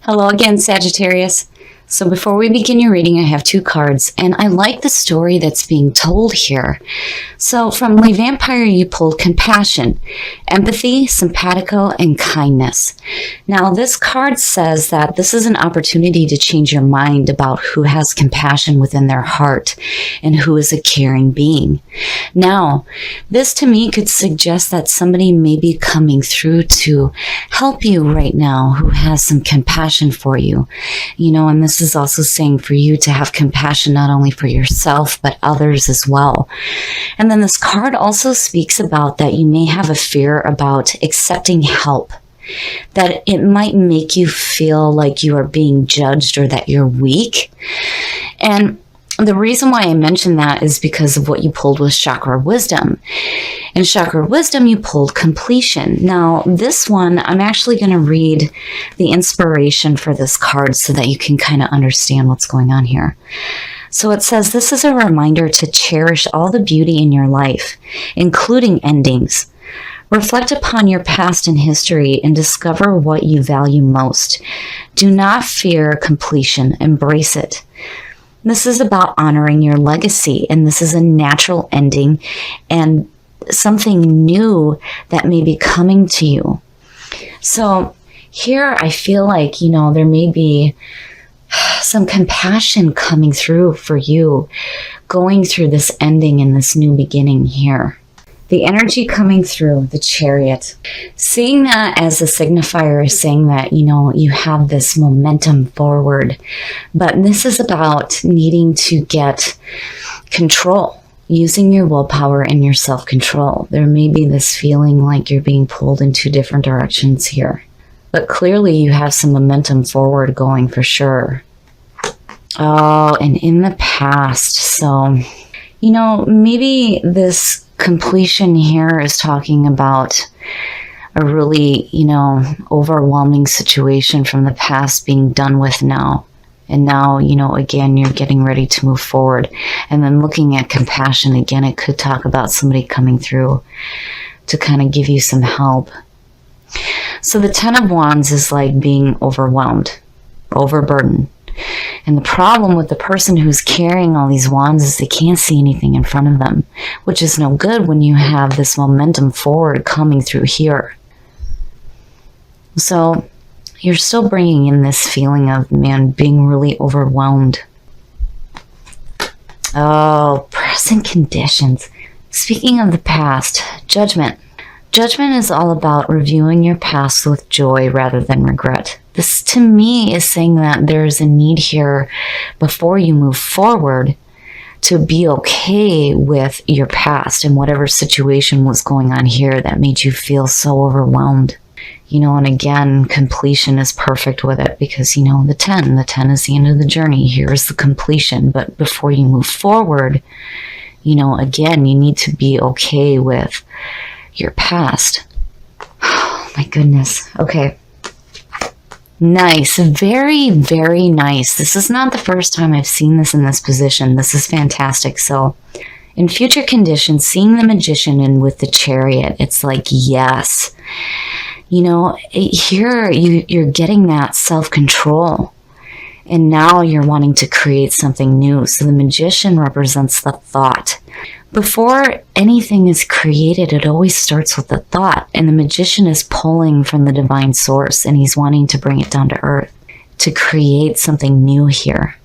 Hello again, Sagittarius. So before we begin your reading, I have two cards, and I like the story that's being told here. So from the Vampire, you pulled compassion, empathy, simpatico, and kindness. Now, this card says that this is an opportunity to change your mind about who has compassion within their heart and who is a caring being. Now, this to me could suggest that somebody may be coming through to help you right now who has some compassion for you. And this is also saying for you to have compassion not only for yourself, but others as well. And then this card also speaks about that you may have a fear about accepting help, that it might make you feel like you are being judged or that you're weak. And the reason why I mention that is because of what you pulled with Chakra Wisdom. In Chakra Wisdom, you pulled completion. Now, this one, I'm actually going to read the inspiration for this card so that you can kind of understand what's going on here. So it says, this is a reminder to cherish all the beauty in your life, including endings. Reflect upon your past and history and discover what you value most. Do not fear completion. Embrace it. This is about honoring your legacy, and this is a natural ending and something new that may be coming to you. So here I feel like, there may be some compassion coming through for you, going through this ending and this new beginning here. The energy coming through, the Chariot. Seeing that as a signifier is saying that, you have this momentum forward. But this is about needing to get control, using your willpower and your self-control. There may be this feeling like you're being pulled in two different directions here. But clearly you have some momentum forward going for sure. Oh, and in the past. So, maybe this completion here is talking about a really, overwhelming situation from the past being done with now. And now, again, you're getting ready to move forward. And then looking at compassion, again, it could talk about somebody coming through to kind of give you some help. So the Ten of Wands is like being overwhelmed, overburdened. And the problem with the person who's carrying all these wands is they can't see anything in front of them, which is no good when you have this momentum forward coming through here. So you're still bringing in this feeling of, being really overwhelmed. Oh, present conditions. Speaking of the past, judgment. Judgment is all about reviewing your past with joy rather than regret. This, to me, is saying that there's a need here before you move forward to be okay with your past and whatever situation was going on here that made you feel so overwhelmed. And again, completion is perfect with it because, the 10 is the end of the journey. Here's the completion. But before you move forward, again, you need to be okay with your past. Oh, my goodness. Okay. Nice. Very, very nice. This is not the first time I've seen this in this position. This is fantastic. So in future conditions, seeing the Magician and with the Chariot, it's like, yes. Here you're getting that self-control. And now you're wanting to create something new. So the Magician represents the thought. Before anything is created, it always starts with a thought. And the Magician is pulling from the divine source, and he's wanting to bring it down to earth to create something new here.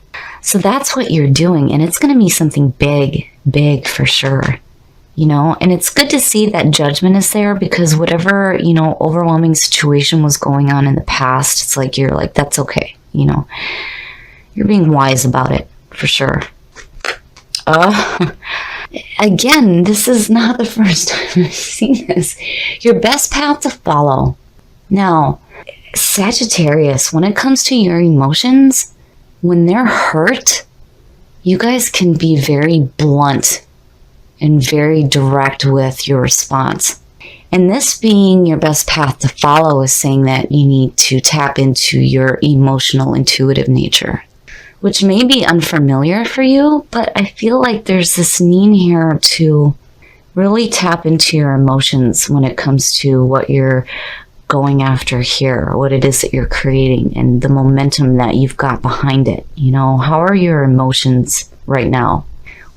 So that's what you're doing. And it's going to be something big, big for sure. And it's good to see that judgment is there because whatever, overwhelming situation was going on in the past, it's like, you're like, that's okay. You're being wise about it for sure. Again, this is not the first time I've seen this. Your best path to follow. Now, Sagittarius, when it comes to your emotions, when they're hurt, you guys can be very blunt and very direct with your response. And this being your best path to follow is saying that you need to tap into your emotional, intuitive nature, which may be unfamiliar for you, but I feel like there's this need here to really tap into your emotions when it comes to what you're going after here, what it is that you're creating, and the momentum that you've got behind it. You know, how are your emotions right now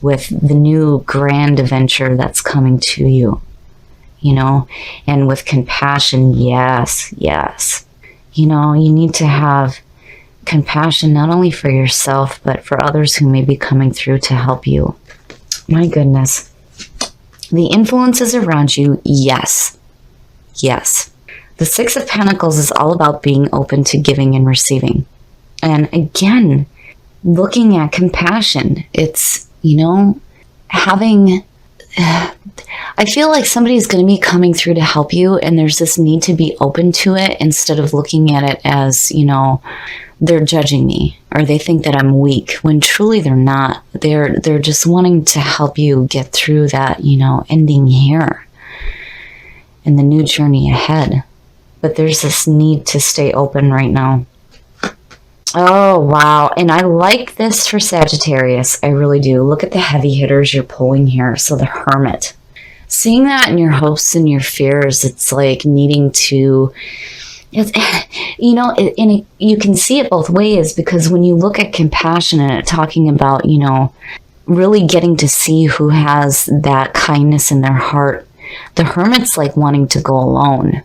with the new grand adventure that's coming to you? You know, and with compassion, yes. You know, you need to have compassion not only for yourself, but for others who may be coming through to help you. My goodness. The influences around you, yes. The Six of Pentacles is all about being open to giving and receiving. And again, looking at compassion, it's, you know, having... I feel like somebody's going to be coming through to help you, and there's this need to be open to it instead of looking at it as, you know, they're judging me or they think that I'm weak, when truly they're not. They're just wanting to help you get through that, you know, ending here and the new journey ahead. But there's this need to stay open right now. Oh, wow. And I like this for Sagittarius. I really do. Look at the heavy hitters you're pulling here. So the Hermit. Seeing that in your hopes and your fears, it's like needing to, you know, and you can see it both ways, because when you look at compassion and talking about, you know, really getting to see who has that kindness in their heart, the Hermit's like wanting to go alone.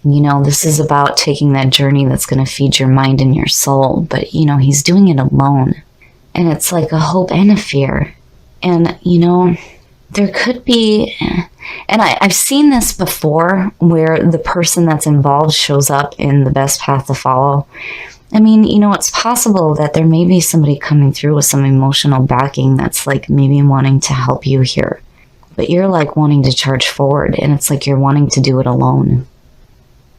You know, this is about taking that journey that's going to feed your mind and your soul. But, you know, he's doing it alone. And it's like a hope and a fear. And, you know, there could be, and I've seen this before, where the person that's involved shows up in the best path to follow. I mean, you know, it's possible that there may be somebody coming through with some emotional backing that's like maybe wanting to help you here. But you're like wanting to charge forward, and it's like you're wanting to do it alone.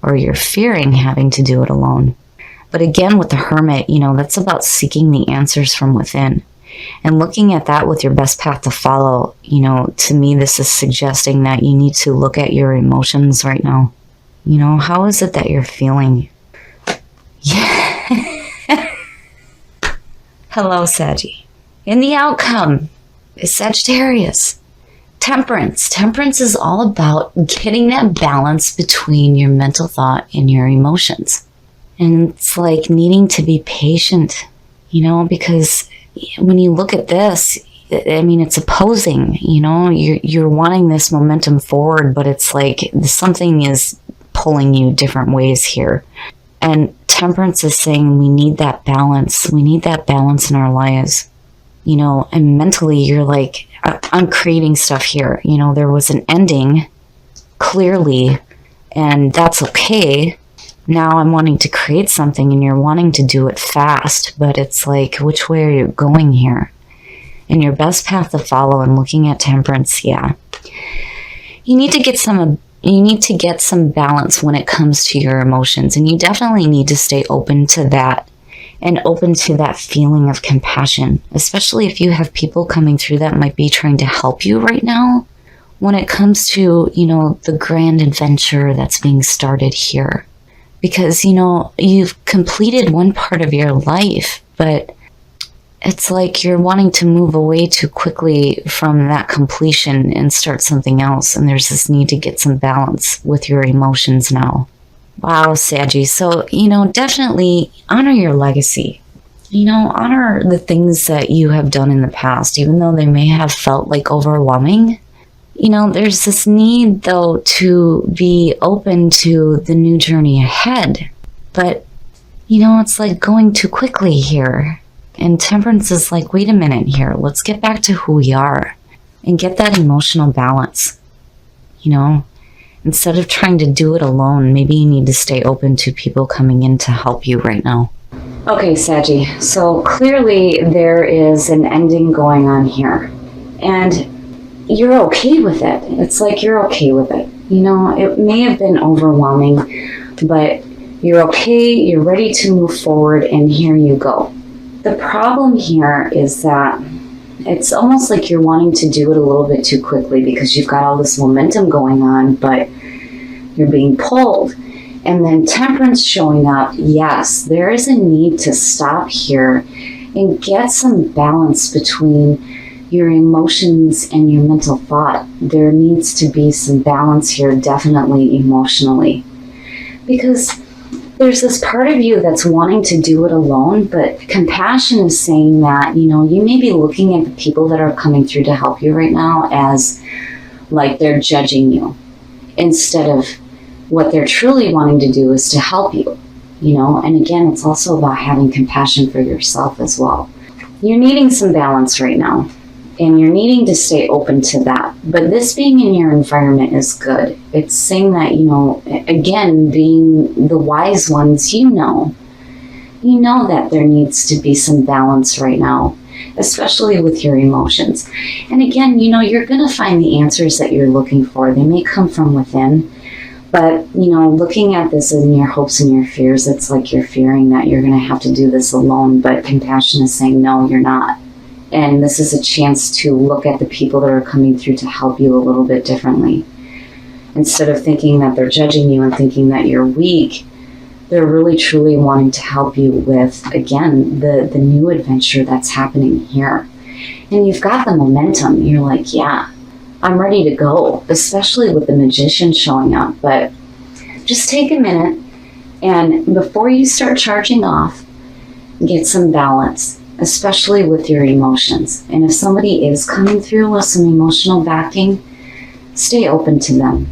Or you're fearing having to do it alone. But again, with the Hermit, you know, that's about seeking the answers from within. And looking at that with your best path to follow, you know, to me, this is suggesting that you need to look at your emotions right now. You know, how is it that you're feeling? Yeah. Hello, Saggy. And the outcome is Sagittarius. Temperance. Temperance is all about getting that balance between your mental thought and your emotions. And it's like needing to be patient, you know, because when you look at this, I mean, it's opposing, you know, you're wanting this momentum forward, but it's like something is pulling you different ways here. And Temperance is saying we need that balance. We need that balance in our lives, you know, and mentally you're like, I'm creating stuff here. You know, there was an ending, clearly, and that's okay. Now I'm wanting to create something, and you're wanting to do it fast, but it's like, which way are you going here? And your best path to follow, and looking at Temperance, yeah. You need to get some balance when it comes to your emotions, and you definitely need to stay open to that. And open to that feeling of compassion, especially if you have people coming through that might be trying to help you right now when it comes to, you know, the grand adventure that's being started here. Because, you know, you've completed one part of your life, but it's like you're wanting to move away too quickly from that completion and start something else. And there's this need to get some balance with your emotions now. Wow, Saggy. So, you know, definitely honor your legacy. You know, honor the things that you have done in the past, even though they may have felt like overwhelming. You know, there's this need, though, to be open to the new journey ahead. But, you know, it's like going too quickly here. And Temperance is like, wait a minute here. Let's get back to who we are and get that emotional balance, you know. Instead of trying to do it alone, maybe you need to stay open to people coming in to help you right now. Okay, Saggy. So clearly there is an ending going on here. And you're okay with it. It's like you're okay with it. You know, it may have been overwhelming, but you're okay, you're ready to move forward, and here you go. The problem here is that it's almost like you're wanting to do it a little bit too quickly because you've got all this momentum going on, but you're being pulled. And then Temperance showing up. Yes, there is a need to stop here and get some balance between your emotions and your mental thought. There needs to be some balance here, definitely emotionally. Because there's this part of you that's wanting to do it alone, but compassion is saying that, you know, you may be looking at the people that are coming through to help you right now as like they're judging you, instead of what they're truly wanting to do is to help you, you know. And again, it's also about having compassion for yourself as well. You're needing some balance right now, and you're needing to stay open to that. But this being in your environment is good. It's saying that, you know, again, being the wise ones, you know that there needs to be some balance right now, especially with your emotions. And again, you know, you're going to find the answers that you're looking for. They may come from within, but, you know, looking at this in your hopes and your fears, it's like you're fearing that you're going to have to do this alone. But compassion is saying, no, you're not. And this is a chance to look at the people that are coming through to help you a little bit differently. Instead of thinking that they're judging you and thinking that you're weak, they're really truly wanting to help you with, again, the new adventure that's happening here. And you've got the momentum. You're like, yeah, I'm ready to go, especially with the Magician showing up. But just take a minute, and before you start charging off, get some balance, especially with your emotions. And if somebody is coming through with some emotional backing, stay open to them.